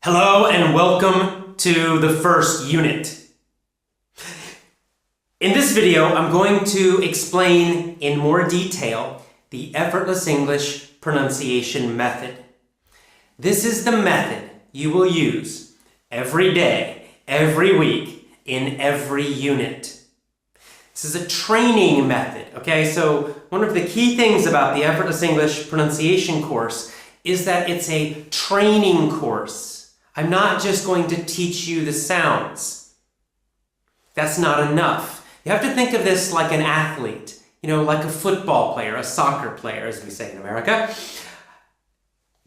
Hello and welcome to the first unit. In this video, I'm going to explain in more detail the effortless English pronunciation method. This is the method you will use every day, every week, in every unit. This is a training method, okay? So one of the key things about the Effortless English pronunciation course is that it's a training course. I'm not just going to teach you the sounds. That's not enough. You have to think of this like an athlete, like a football player, a soccer player, as we say in America.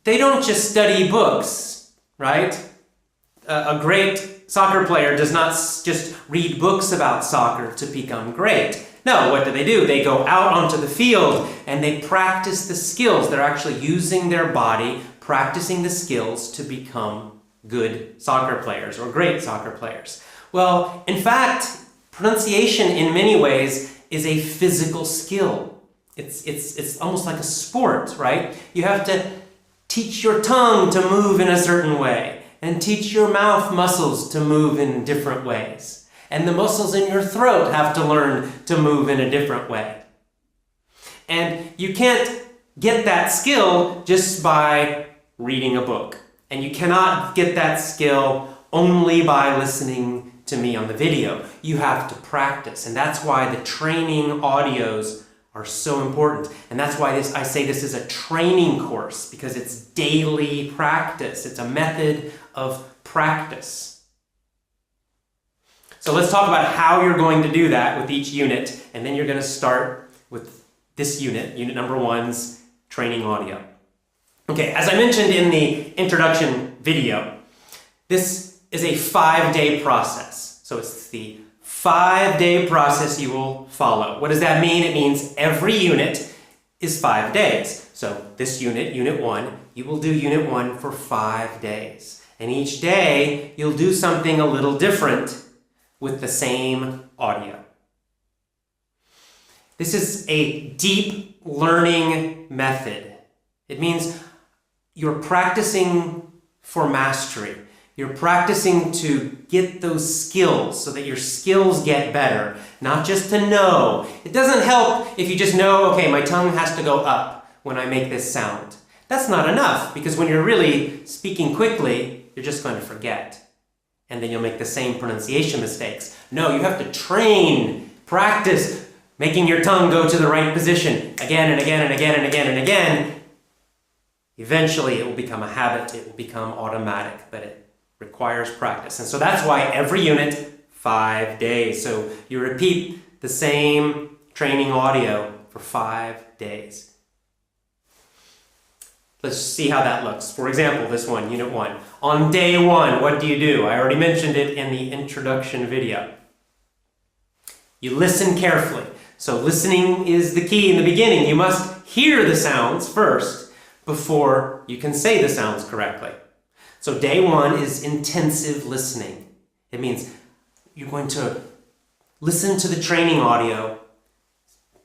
They don't just study books, right? A great soccer player does not just read books about soccer to become great. No, what do? They go out onto the field and they practice the skills. They're actually using their body, practicing the skills to become good soccer players or great soccer players. Well, in fact, pronunciation in many ways is a physical skill. It's almost like a sport, right? You have to teach your tongue to move in a certain way and teach your mouth muscles to move in different ways. And the muscles in your throat have to learn to move in a different way. And you can't get that skill just by reading a book. And you cannot get that skill only by listening to me on the video. You have to practice. And that's why the training audios are so important. And that's why I say this is a training course, because it's daily practice. It's a method of practice. So let's talk about how you're going to do that with each unit. And then you're going to start with this unit number 1's training audio. Okay, as I mentioned in the introduction video, this is a 5-day process. So it's the 5-day process you will follow. What does that mean? It means every unit is 5 days. So this unit 1, you will do unit 1 for 5 days. And each day, you'll do something a little different with the same audio. This is a deep learning method. It means you're practicing for mastery. You're practicing to get those skills so that your skills get better, not just to know. It doesn't help if you just know, okay, my tongue has to go up when I make this sound. That's not enough, because when you're really speaking quickly, you're just going to forget. And then you'll make the same pronunciation mistakes. No, you have to train, practice, making your tongue go to the right position again and again and again and again and again. Eventually, it will become a habit. It will become automatic, but it requires practice. And so that's why every unit, 5 days. So you repeat the same training audio for 5 days. Let's see how that looks. For example, this one, unit 1. On day 1, what do? I already mentioned it in the introduction video. You listen carefully. So listening is the key in the beginning. You must hear the sounds first before you can say the sounds correctly. So day 1 is intensive listening. It means you're going to listen to the training audio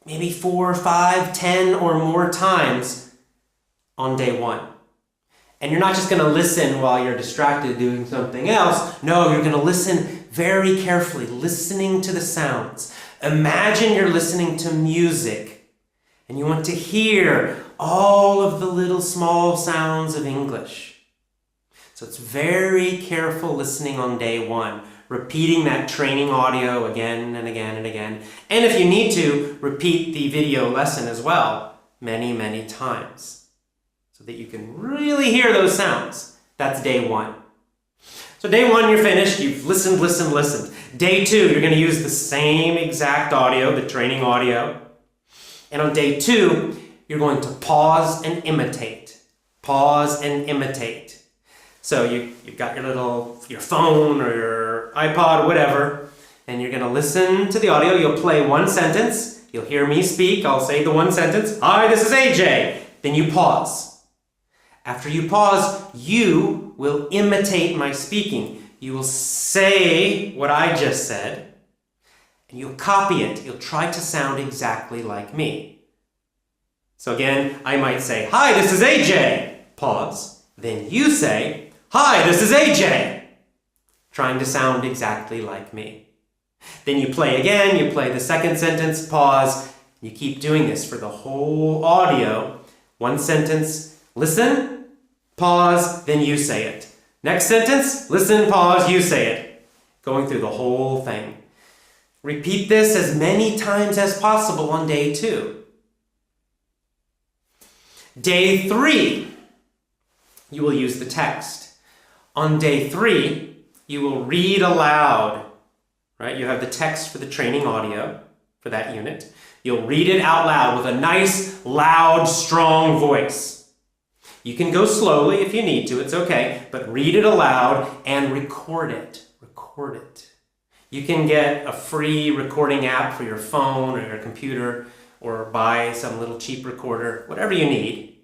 maybe 4, 5, 10 or more times on day 1. And you're not just going to listen while you're distracted doing something else. No, you're going to listen very carefully, listening to the sounds. Imagine you're listening to music and you want to hear all of the little small sounds of English. So it's very careful listening on day 1, repeating that training audio again and again and again. And if you need to, repeat the video lesson as well many, many times so that you can really hear those sounds. That's day 1. So day 1, you're finished. You've listened. Day 2, you're going to use the same exact audio, the training audio. And on day 2, you're going to pause and imitate. Pause and imitate. So you've got your phone or your iPod or whatever, and you're going to listen to the audio. You'll play one sentence. You'll hear me speak. I'll say the one sentence. Hi, this is AJ. Then you pause. After you pause, you will imitate my speaking. You will say what I just said, and you'll copy it. You'll try to sound exactly like me. So again, I might say, hi, this is AJ. Pause. Then you say, Hi, this is AJ. Trying to sound exactly like me. Then you play again, you play the second sentence, pause. You keep doing this for the whole audio. One sentence, listen, pause, then you say it. Next sentence, listen, pause, you say it. Going through the whole thing. Repeat this as many times as possible on day 2. Day 3, you will use the text. On day 3, you will read aloud, right? You have the text for the training audio for that unit. You'll read it out loud with a nice, loud, strong voice. You can go slowly if you need to, it's okay, but read it aloud and record it. Record it. You can get a free recording app for your phone or your computer or buy some little cheap recorder, whatever you need.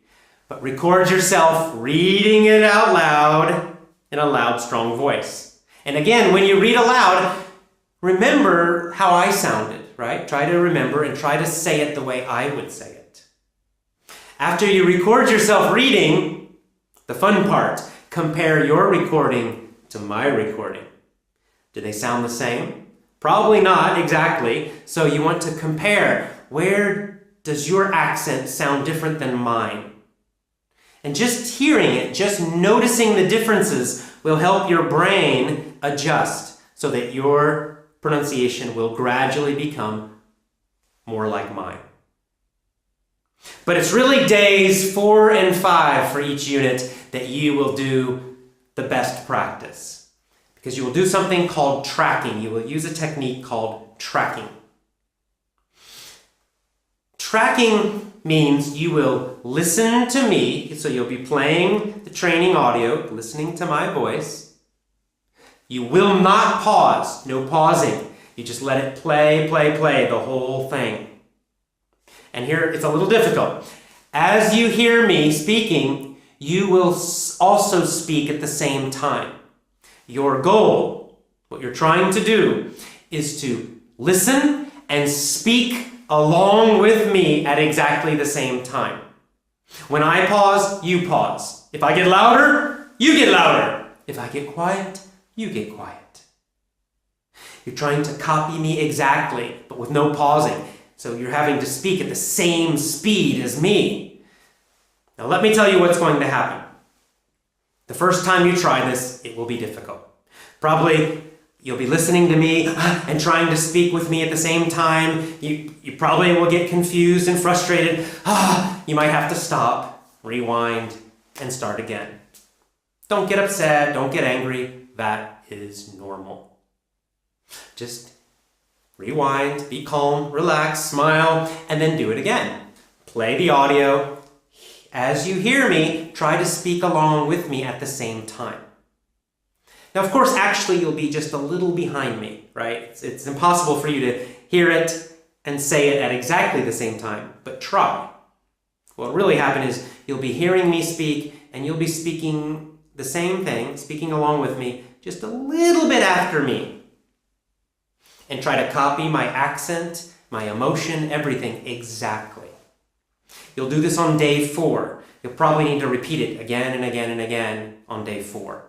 But record yourself reading it out loud in a loud, strong voice. And again, when you read aloud, remember how I sounded, right? Try to remember and try to say it the way I would say it. After you record yourself reading, the fun part, compare your recording to my recording. Do they sound the same? Probably not exactly. So you want to compare. Where does your accent sound different than mine? And just hearing it, just noticing the differences will help your brain adjust so that your pronunciation will gradually become more like mine. But it's really days 4 and 5 for each unit that you will do the best practice. Because you will do something called tracking. You will use a technique called tracking. Tracking means you will listen to me, so you'll be playing the training audio, listening to my voice. You will not pause, no pausing. You just let it play, the whole thing. And here it's a little difficult. As you hear me speaking, you will also speak at the same time. Your goal, what you're trying to do, is to listen and speak along with me at exactly the same time. When I pause, you pause. If I get louder, you get louder. If I get quiet, you get quiet. You're trying to copy me exactly, but with no pausing. So you're having to speak at the same speed as me. Now let me tell you what's going to happen. The first time you try this, it will be difficult. Probably you'll be listening to me and trying to speak with me at the same time. You probably will get confused and frustrated. You might have to stop, rewind, and start again. Don't get upset, don't get angry. That is normal. Just rewind, be calm, relax, smile, and then do it again. Play the audio. As you hear me, try to speak along with me at the same time. Now, of course, actually, you'll be just a little behind me, right? It's impossible for you to hear it and say it at exactly the same time, but try. What will really happen is you'll be hearing me speak, and you'll be speaking the same thing, speaking along with me, just a little bit after me. And try to copy my accent, my emotion, everything exactly. You'll do this on day 4. You'll probably need to repeat it again and again and again on day 4.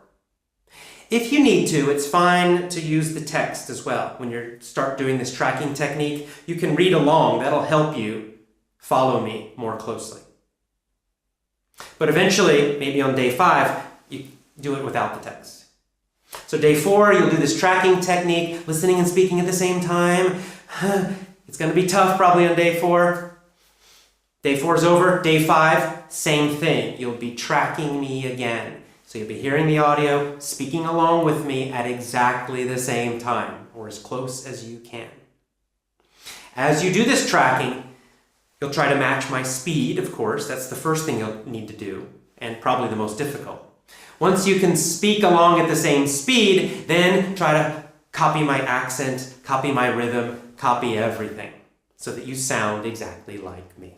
If you need to, it's fine to use the text as well. When you start doing this tracking technique, you can read along. That'll help you follow me more closely. But eventually, maybe on day 5, you do it without the text. So day 4, you'll do this tracking technique, listening and speaking at the same time. It's going to be tough probably on day 4. Day 4 is over. Day 5, same thing. You'll be tracking me again. So you'll be hearing the audio, speaking along with me at exactly the same time, or as close as you can. As you do this tracking, you'll try to match my speed, of course. That's the first thing you'll need to do, and probably the most difficult. Once you can speak along at the same speed, then try to copy my accent, copy my rhythm, copy everything, so that you sound exactly like me.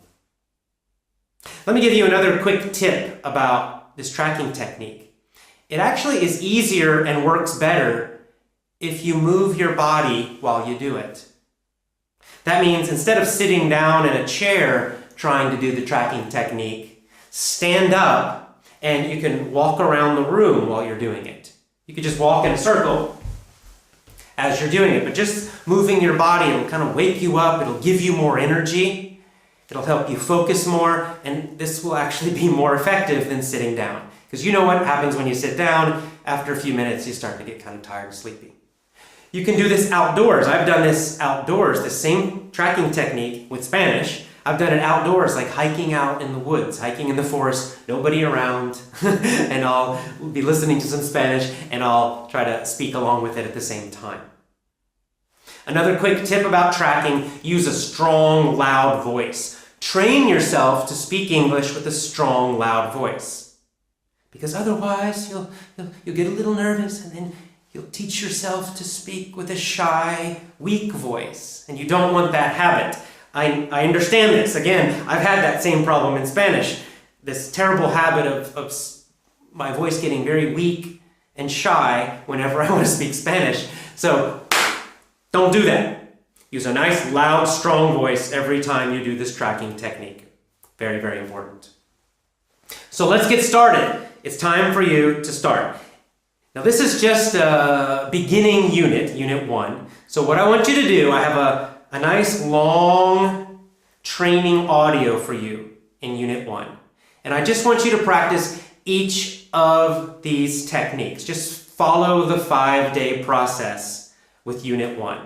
Let me give you another quick tip about this tracking technique. It actually is easier and works better if you move your body while you do it. That means instead of sitting down in a chair trying to do the tracking technique, stand up and you can walk around the room while you're doing it. You could just walk in a circle as you're doing it, but just moving your body, it'll kind of wake you up, it'll give you more energy, it'll help you focus more, and this will actually be more effective than sitting down. Because you know what happens when you sit down, after a few minutes you start to get kind of tired and sleepy. You can do this outdoors. I've done this outdoors, the same tracking technique with Spanish. I've done it outdoors, like hiking out in the woods, hiking in the forest, nobody around, and I'll be listening to some Spanish and I'll try to speak along with it at the same time. Another quick tip about tracking, use a strong, loud voice. Train yourself to speak English with a strong, loud voice. Because otherwise you'll get a little nervous and then you'll teach yourself to speak with a shy, weak voice, and you don't want that habit. I understand this. Again, I've had that same problem in Spanish. This terrible habit of my voice getting very weak and shy whenever I want to speak Spanish. So don't do that. Use a nice, loud, strong voice every time you do this tracking technique. Very, very important. So let's get started. It's time for you to start. Now this is just a beginning unit, Unit 1. So what I want you to do, I have a nice long training audio for you in Unit 1. And I just want you to practice each of these techniques. Just follow the 5-day process with Unit 1.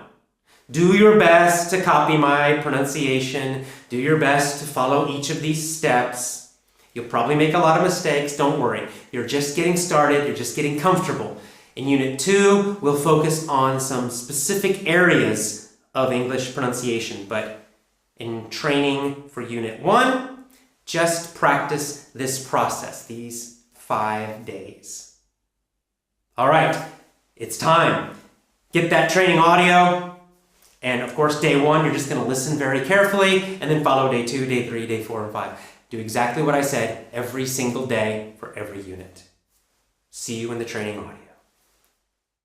Do your best to copy my pronunciation. Do your best to follow each of these steps. You'll probably make a lot of mistakes, don't worry. You're just getting started, you're just getting comfortable. In Unit 2, we'll focus on some specific areas of English pronunciation, but in training for Unit 1, just practice this process, these 5 days. All right, it's time. Get that training audio, and of course, day 1, you're just going to listen very carefully, and then follow day 2, day 3, day 4, and 5. Do exactly what I said every single day for every unit. See you in the training audio.